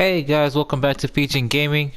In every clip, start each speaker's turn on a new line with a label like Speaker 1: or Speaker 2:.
Speaker 1: Hey guys, welcome back to Featuring Gaming.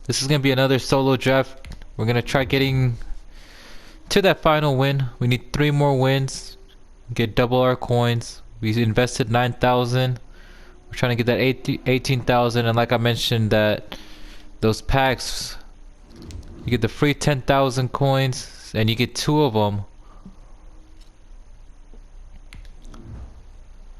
Speaker 1: This is gonna be another solo draft. We're gonna try getting to that final win. We need 3 more wins, get double our coins. We invested 9,000. We're trying to get that 18,000, and like I mentioned, that those packs, you get the free 10,000 coins, and you get 2 of them,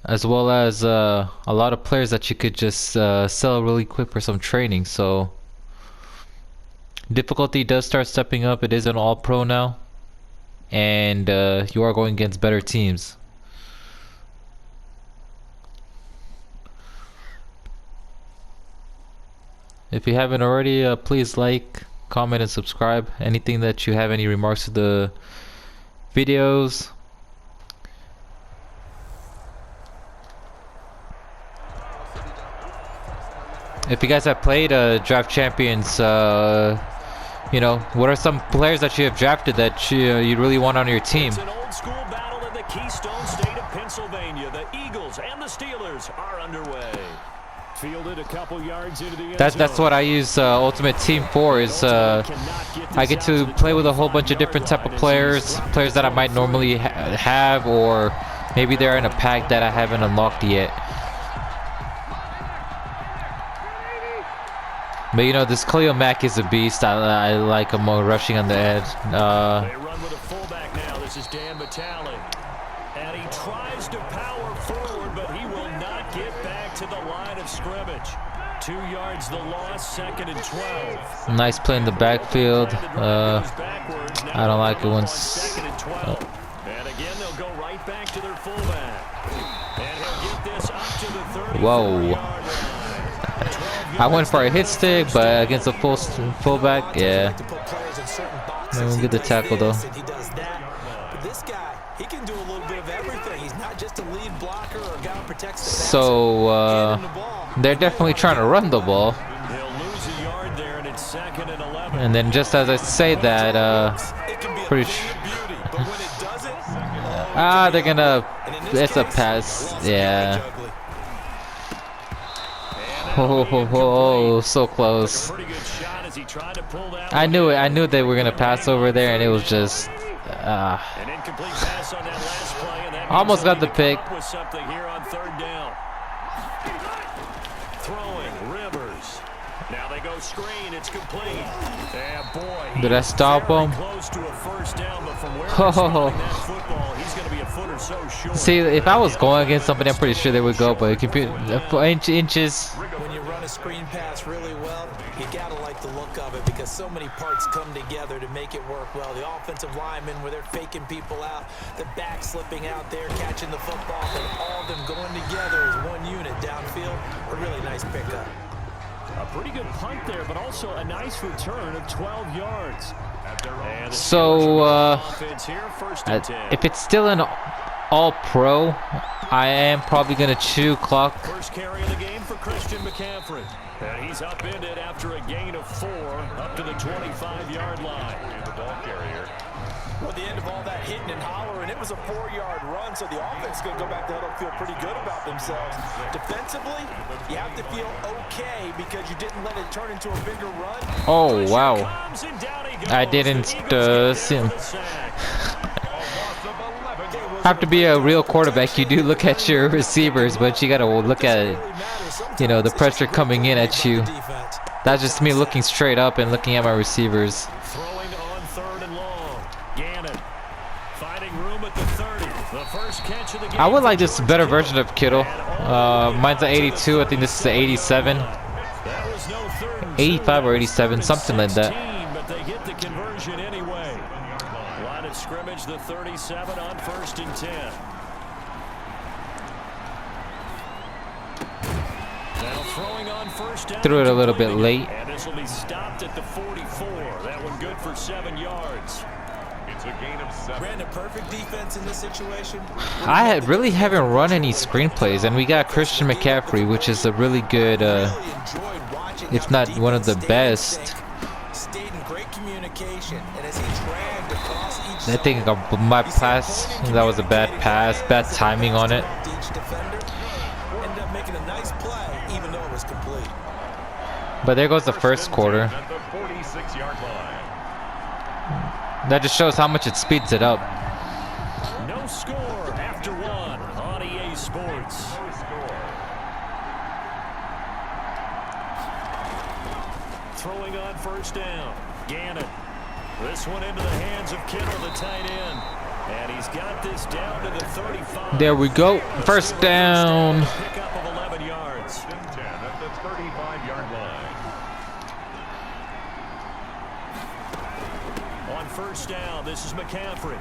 Speaker 1: as well as a lot of players that you could just sell really quick for some training. So difficulty does start stepping up. It is an all pro now, and you are going against better teams. If you haven't already, please like, comment, and subscribe. Anything that you have, any remarks to the videos, if you guys have played Draft Champions, you know, what are some players that you have drafted that you really want on your team?
Speaker 2: It's an old school battle in the Keystone State of Pennsylvania. The Eagles and the Steelers are underway. Fielded a couple yards into the end zone.
Speaker 1: That's what I use Ultimate Team for. Is I get to play with a whole bunch of different type of players that I might normally have, or maybe they're in a pack that I haven't unlocked yet. But you know, this Khalil Mack is a beast. I like him rushing on the edge.
Speaker 2: They run with a fullback now. This is Dan Vitale. And he tries to power forward, but he will not get back to the line of scrimmage. 2 yards the loss, 2nd and 12.
Speaker 1: Nice play in the backfield. I don't like it once.
Speaker 2: 2nd and 12. And again, they'll go right back to their fullback. And he'll get this up to the 30.
Speaker 1: Whoa. I went for a hit stick, but against a fullback, yeah. I won't get the tackle though. So they're definitely trying to run the ball. And then just as I say that, pretty sure. They're gonna. It's a pass. Yeah. Oh, so close. I knew it. I knew they were gonna pass over there, and it was just almost got the pick. Did I stop him? See, if I was going against somebody, I'm pretty sure they would go, but inches.
Speaker 3: When you run a screen pass really well, you gotta like the look of it, because so many parts come together to make it work well. The offensive linemen, where they're faking people out, the back slipping out there, catching the football, and all of them going together as one unit downfield. A really nice pickup.
Speaker 2: A pretty good punt there, but also a nice return of 12 yards.
Speaker 1: So, if it's still an all-pro, I am probably going to chew clock.
Speaker 2: First carry of the game for Christian McCaffrey. And he's upended after a gain of 4 up to the 25-yard line. The ball carrier.
Speaker 3: Well, the end of all that hitting and hollering, it was a 4-yard run, so the offense is going to go back to huddle and feel pretty good about themselves. Defensively, you have to feel okay because you didn't let it turn into a bigger run.
Speaker 1: Oh, wow. I didn't see him. Have to be a real quarterback. You do look at your receivers, but you got to look at, you know, the pressure coming in at you. That's just me looking straight up and looking at my receivers. I would like this better version of Kittle. Mine's an 82. I think this is an 87. 85 or 87, something like that.
Speaker 2: But they get the conversion anyway. Line of scrimmage, the 37 on 1st and 10. Now throwing on 1st down.
Speaker 1: Threw it a little bit late.
Speaker 2: And this will be stopped at the 44. That one good for 7 yards. It's a gain of 7.
Speaker 3: Ran a perfect defense in this situation.
Speaker 1: I really haven't run any screenplays, and we got Christian McCaffrey, which is a really good, if not one of the best. I think my pass, that was a bad pass, bad timing on it.
Speaker 3: Ended up making a nice play, even though it was complete.
Speaker 1: But there goes the first quarter.
Speaker 4: At the 46-yard line.
Speaker 1: That just shows how much it speeds it up.
Speaker 2: No score after one on EA Sports.
Speaker 4: No score.
Speaker 2: Throwing on first down. Gannon. This one into the hands of Kittle, the tight end. And he's got this down to the 35.
Speaker 1: There we go. First down.
Speaker 2: Pickup of 11 yards.
Speaker 4: 10 at the 35-yard line.
Speaker 2: On first down, this is McCaffrey.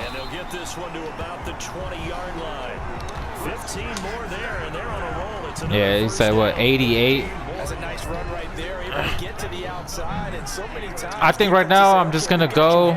Speaker 2: And they'll get this one to about the 20-yard line. 15 more there, and they're on a roll. It's
Speaker 1: Yeah, he said what, 88?
Speaker 3: That's a nice run right there, able to get to the outside, and so many times.
Speaker 1: I think right now I'm just gonna go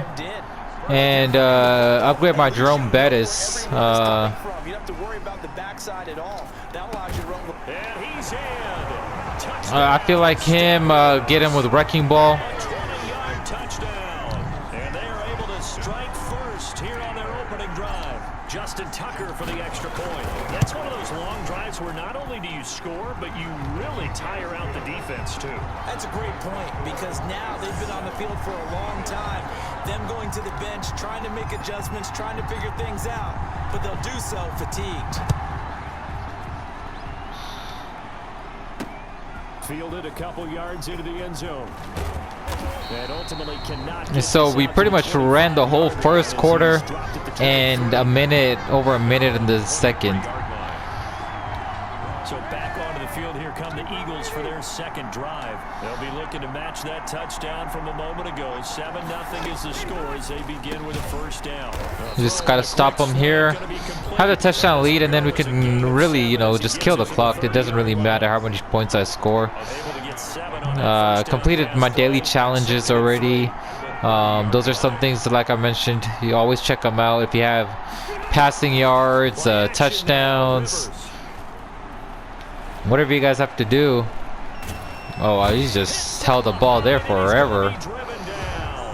Speaker 1: and upgrade my Jerome Bettis.
Speaker 3: You don't have to worry about the backside at all. That allows you to run.
Speaker 2: And he's in.
Speaker 1: I feel like him, get him with Wrecking Ball.
Speaker 2: 20-yard touchdown. And they are able to strike first here on their opening drive. Justin Tucker for the extra point. That's one of those long drives where not only do you score, but you really tire out the defense too.
Speaker 3: That's a great point, because now they've been on the field for a long time. Them going to the bench, trying to make adjustments, trying to figure things out, but they'll do so fatigued.
Speaker 2: Fielded a couple yards into the end zone. And ultimately cannot.
Speaker 1: So we pretty much ran the whole first quarter and over a minute in the second.
Speaker 2: So back onto the field here come the Eagles for their second drive. They'll be looking to match that touchdown from a moment ago. 7-0 is the score as they begin with a first down.
Speaker 1: You just gotta stop them here, have the touchdown lead, and then we can really, you know, just kill the clock. It doesn't really matter how many points I score. Completed my daily challenges already. Those are some things that, like I mentioned, you always check them out. If you have passing yards, touchdowns, whatever you guys have to do. Oh, he just held the ball there forever.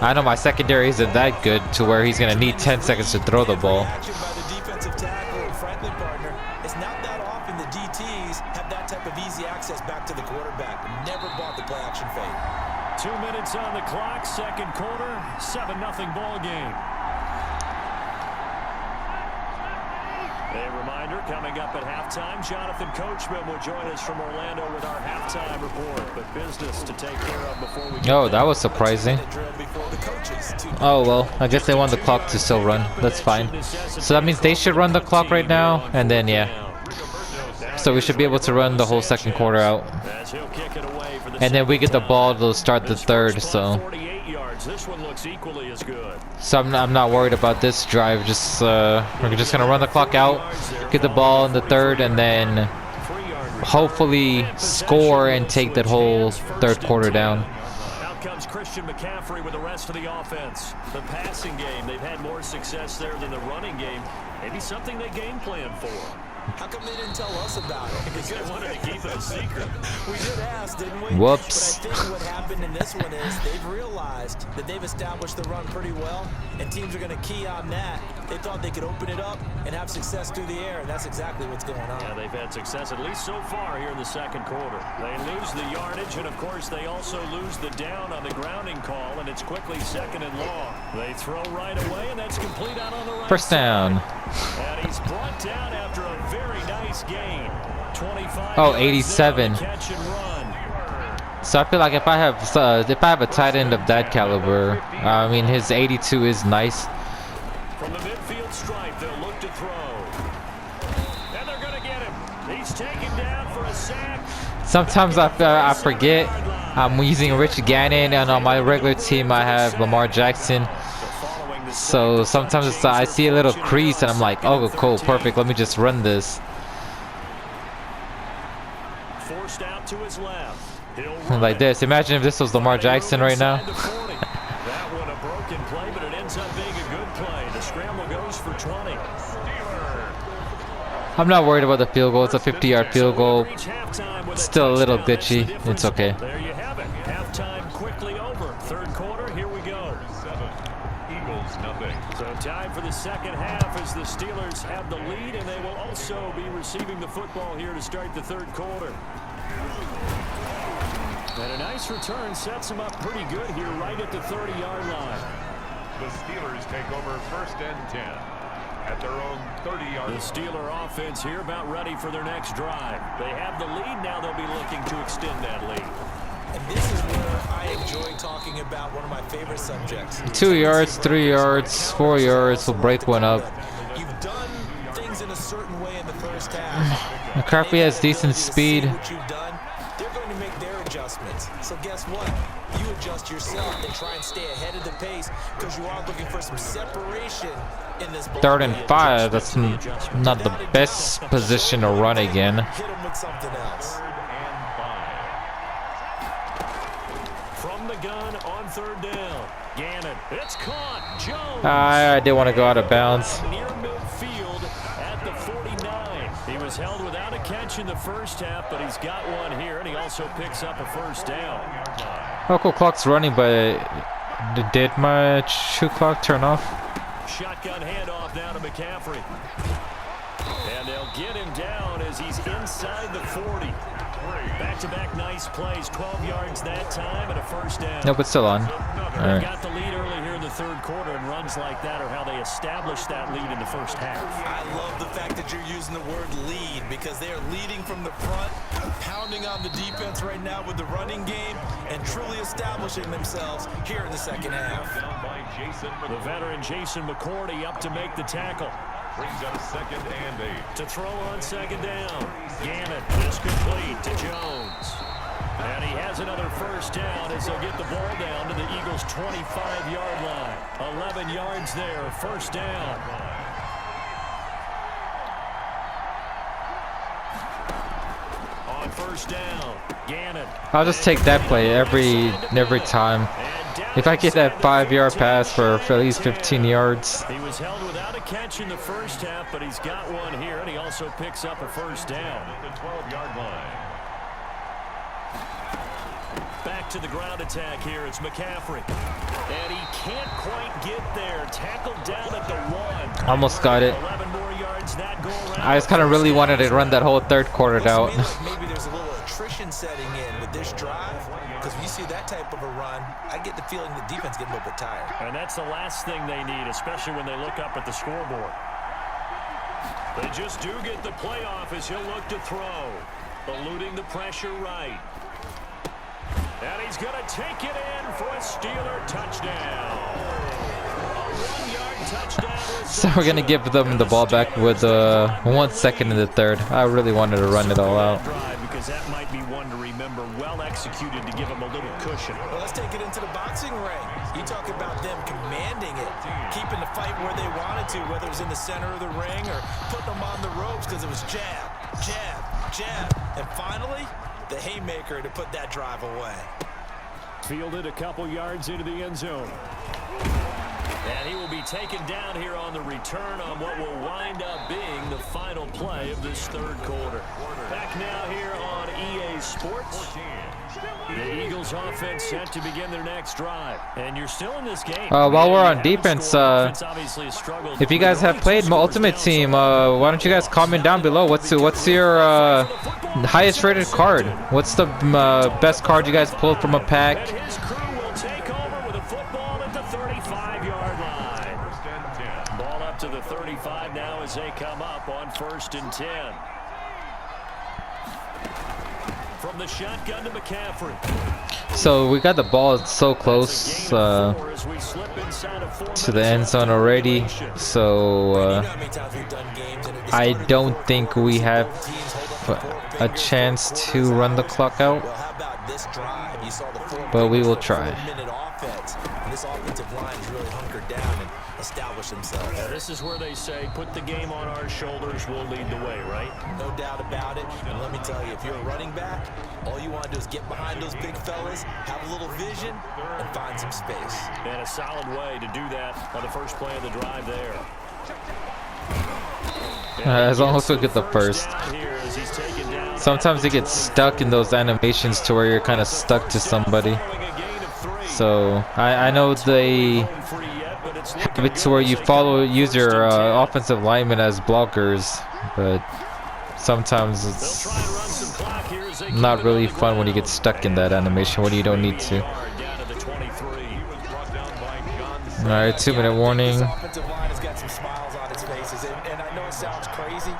Speaker 1: I know my secondary isn't that good to where he's gonna need 10 seconds to throw the ball.
Speaker 3: It's not that often the DTs have that type of easy access back to the quarterback. Never bought the play action fake.
Speaker 2: 2 minutes on the clock, second quarter, 7-0 ball game. A reminder, coming up at halftime, Jonathan Coachman will join us from Orlando with our halftime report. But business to take care of before we get
Speaker 1: Oh, that was surprising. Oh, well, I guess they want the clock to still run. That's fine. So that means they should run the clock right now, and then, yeah. So we should be able to run the whole second quarter out. And then we get the ball to start the third, so.
Speaker 2: This one looks equally as good.
Speaker 1: So I'm not worried about this drive. We're just gonna run the clock out, get the ball in the third, and then hopefully score and take that whole third quarter down.
Speaker 2: Out comes Christian McCaffrey with the rest of the offense. The passing game, they've had more success there than the running game. Maybe something they game plan for.
Speaker 3: How come they didn't tell us about it?
Speaker 2: Because they wanted to keep it a secret.
Speaker 3: We did ask, didn't we?
Speaker 1: Whoops.
Speaker 3: But I think what happened in this one is they've realized that they've established the run pretty well, and teams are going to key on that. They thought they could open it up and have success through the air, and that's exactly what's going on.
Speaker 2: Yeah, they've had success at least so far here in the second quarter. They lose the yardage, and of course they also lose the down on the grounding call, and it's quickly second and long. They throw right away, and that's complete out on the right
Speaker 1: First down.
Speaker 2: side. And he's brought down after a very nice gain. 25.
Speaker 1: Oh, 87.
Speaker 2: Catch and run.
Speaker 1: So I feel like if I have a tight end of that caliber, I mean his 82 is nice.
Speaker 2: From the midfield stripe, they'll look to throw. And they're going to get him. He's taken down for a sack.
Speaker 1: Sometimes I forget I'm using Rich Gannon, and on my regular team I have Lamar Jackson. So sometimes I see a little crease and I'm like, oh cool, perfect, let me just run this.
Speaker 2: Forced out to his left.
Speaker 1: Like this. Imagine if this was Lamar Jackson right now.
Speaker 2: That one a broken play, but it ends up being a good play. The scramble goes for 20.
Speaker 1: I'm not worried about the field goal. It's a 50-yard field goal. It's still a little glitchy. It's okay.
Speaker 2: There you have it. Halftime quickly over. Third quarter, here we go.
Speaker 4: 7, Eagles nothing.
Speaker 2: So time for the second half as the Steelers have the lead, and they will also be receiving the football here to start the third quarter. And a nice return sets him up pretty good here right at the 30-yard line.
Speaker 4: The Steelers take over 1st and 10 at their own 30-yard line.
Speaker 2: The Steeler offense here about ready for their next drive. They have the lead. Now they'll be looking to extend that lead.
Speaker 3: And this is where I enjoy talking about one of my favorite subjects.
Speaker 1: 2 yards, 3 yards, 4 yards. We'll break one up.
Speaker 3: You've done things in a certain way in the first half.
Speaker 1: McCaffrey has decent speed.
Speaker 3: What you've done, they're going to make their adjustments. So guess what? You adjust yourself and try and stay ahead of the pace because you are looking for some separation in this ball.
Speaker 1: 3rd and 5. That's not the best position to run again.
Speaker 3: Hit them with something else.
Speaker 2: From the gun on 3rd down. Gannon. It's caught. Jones.
Speaker 1: I did want to go out of bounds.
Speaker 2: Near midfield at the 49. He was held without a catch in the first half, but he's got one here, and he also picks up a 1st down.
Speaker 1: Local clock's running, but did my shoe clock turn off?
Speaker 2: Shotgun handoff now to McCaffrey. And they'll get him down as he's inside the 40. Back-to-back nice plays, 12 yards that time and a 1st down.
Speaker 1: Nope, it's still on.
Speaker 2: They
Speaker 1: Alright.
Speaker 2: got the lead early here in the 3rd quarter, and runs like that are how they established that lead in the first half.
Speaker 3: I love the fact that you're using the word lead because they are leading from the front, pounding on the defense right now with the running game, and truly establishing themselves here in the second half.
Speaker 2: The veteran Jason McCourty up to make the tackle.
Speaker 4: Brings up 2nd and 8.
Speaker 2: To throw on 2nd down. Gannon is complete to Jones. And he has another 1st down as they'll get the ball down to the Eagles' 25-yard line. 11 yards there, 1st down. On 1st down, Gannon.
Speaker 1: I'll just take that play every time. If I get that 5-yard pass for at least 15 yards.
Speaker 2: He was held without a catch in the first half, but he's got one here, and he also picks up a 1st down.
Speaker 4: At the 12-yard line.
Speaker 2: Back to the ground attack here. It's McCaffrey. And he can't quite get there. Tackled down at the 1.
Speaker 1: Almost got it.
Speaker 2: 11 more yards that go around.
Speaker 1: I just kind of really wanted to run that whole 3rd quarter out.
Speaker 3: Looks to me like maybe there's a little attrition setting in with this drive. Because when you see that type of a run, I get the feeling the defense getting a little bit tired.
Speaker 2: And that's the last thing they need, especially when they look up at the scoreboard. They just do get the playoff as he'll look to throw. Eluding the pressure right. And he's going to take it in for a Steeler touchdown. A 1-yard touchdown.
Speaker 1: So we're going to give them the ball back with 1 second in the 3rd. I really wanted to run it all out.
Speaker 2: Because that might be one to remember, well executed to give him a little cushion.
Speaker 3: Well, let's take it into the boxing ring. You talk about them commanding it, keeping the fight where they wanted to, whether it was in the center of the ring or putting them on the ropes because it was jab, jab, jab. And finally, the haymaker to put that drive away.
Speaker 2: Fielded a couple yards into the end zone. And he will be taken down here on the return on what will wind up being the final play of this 3rd quarter. Back now here on EA Sports. The Eagles offense set to begin their next drive. And you're still in this game.
Speaker 1: While we're on defense, if you guys have played my Ultimate Team, why don't you guys comment down below? What's your highest rated card? What's the best card you guys pulled from a pack?
Speaker 2: And his crew will take over with a football at the 35-yard line. Ball up to the 35 now as they come up on 1st and 10. From the shotgun to McCaffrey.
Speaker 1: So we got the ball so close to the end zone already. So I don't think we have a chance to run the clock out. But we will try.
Speaker 3: This offensive line is really hunkered down and established themselves.
Speaker 2: Yeah, this is where they say, put the game on our shoulders, we'll lead the way, right?
Speaker 3: No doubt about it. And let me tell you, if you're a running back, all you want to do is get behind those big fellas, have a little vision, and find some space.
Speaker 2: And a solid way to do that on the first play of the drive there.
Speaker 1: As long as we get the first. Sometimes you get stuck in those animations to where you're kind of stuck to somebody. So I know they have it to where you use your offensive linemen as blockers, but sometimes not really fun when you get stuck in that animation when you don't need to. Alright, 2-minute warning.
Speaker 3: This offensive line has got some smiles on its faces, and I know it sounds crazy,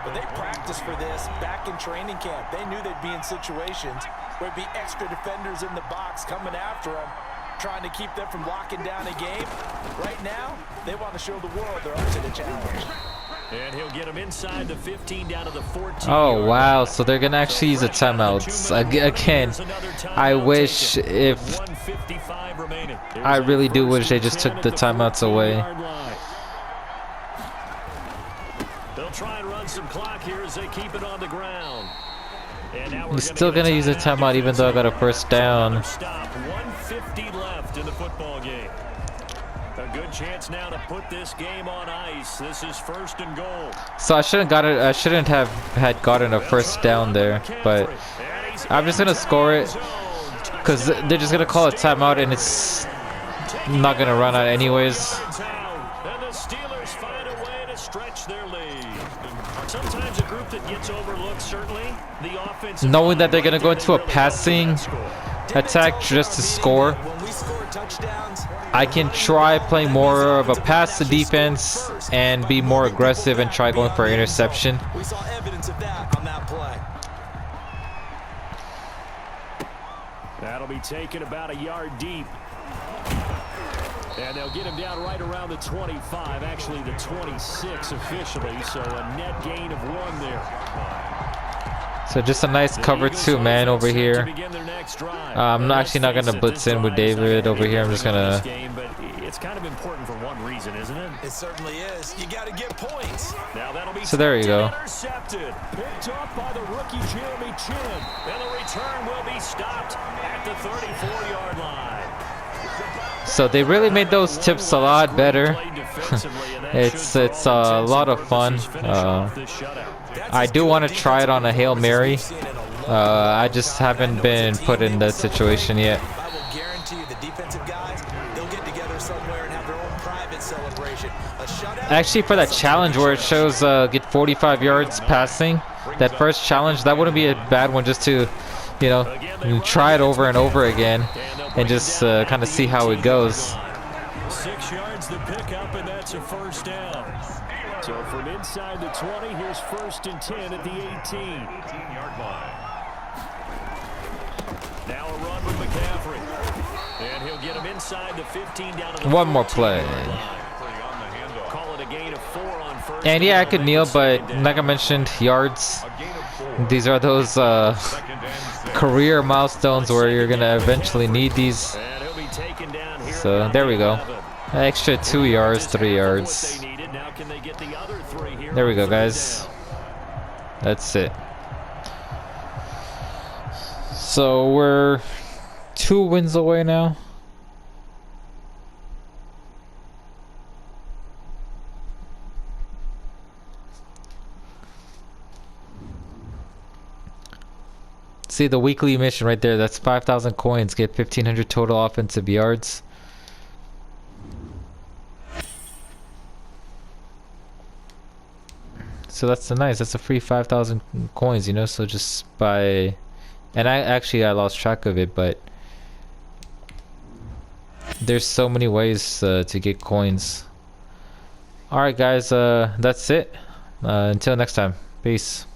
Speaker 3: but they practiced for this back in training camp. They knew they'd be in situations where there'd be extra defenders in the box coming after them, trying to keep them from locking down a game. Right now, they want to show the world they're up to the challenge.
Speaker 2: And he'll get him inside the 15 down to the 14.
Speaker 1: Oh wow, so they're gonna actually use the timeouts again. I wish if I really do wish they just took the timeouts away.
Speaker 2: They'll try and run some clock here as they keep it on the ground. And now
Speaker 1: He's still gonna use a timeout even though I got a first down.
Speaker 2: Stop. 1:50 left in the football game. A good chance now to put this game on ice. This is 1st and goal.
Speaker 1: So I shouldn't have had gotten a first down there, but I'm just gonna score it because they're just gonna call a timeout and it's not gonna run out anyways.
Speaker 2: And the Steelers find a way to stretch their lead. Sometimes a group that gets overlooked, certainly the offense.
Speaker 1: Knowing that they're gonna go into a passing attack just to score,
Speaker 3: When we score touchdowns,
Speaker 1: I can try playing more of a pass to defense and be more aggressive and try going for an interception.
Speaker 3: we saw evidence of that on that play.
Speaker 2: That'll be taken about a yard deep. And they'll get him down right around the 25, actually the 26 officially, so a net gain of 1 there.
Speaker 1: So just a nice cover 2 man over here. I'm actually not gonna blitz in with David over here. I'm just gonna.
Speaker 2: It's kind of important for one reason, isn't it?
Speaker 3: It certainly is. You got to get points.
Speaker 2: Now that'll be
Speaker 1: So there you go.
Speaker 2: intercepted. Picked up by the rookie Jeremy Chin. And the return will be stopped at the 34-yard line.
Speaker 1: So they really made those tips a lot better. it's a lot of fun. I do want to try it on a Hail Mary. I just haven't been put in that situation yet.
Speaker 3: I will guarantee you the defensive guys, they'll get together somewhere and have their own private celebration. A shutout.
Speaker 1: Actually, for that challenge where it shows get 45 yards passing, that first challenge, that wouldn't be a bad one just to, you know, try it over and over again and just kind of see how it goes.
Speaker 2: 6 yards the pickup, and that's a first down. So from inside the 20, here's 1st and 10 at the 18-yard line. Now a run with McCaffrey. And he'll get him inside the 15 down to the
Speaker 1: One more play.
Speaker 2: Call it a gain of 4 on 1st.
Speaker 1: And yeah, I could kneel, but like I mentioned, yards. These are those career milestones where you're going to eventually need these.
Speaker 2: And he'll be taken down here.
Speaker 1: So there we go. Extra 2 yards, 3 yards.
Speaker 2: Now can they get the other 3 here?
Speaker 1: There we go, guys. That's it. So we're 2 wins away now. See the weekly mission right there. That's 5,000 coins. Get 1,500 total offensive yards. So that's nice. That's a free 5,000 coins, you know. So just by, and I lost track of it, but there's so many ways to get coins. All right, guys. That's it. Until next time. Peace.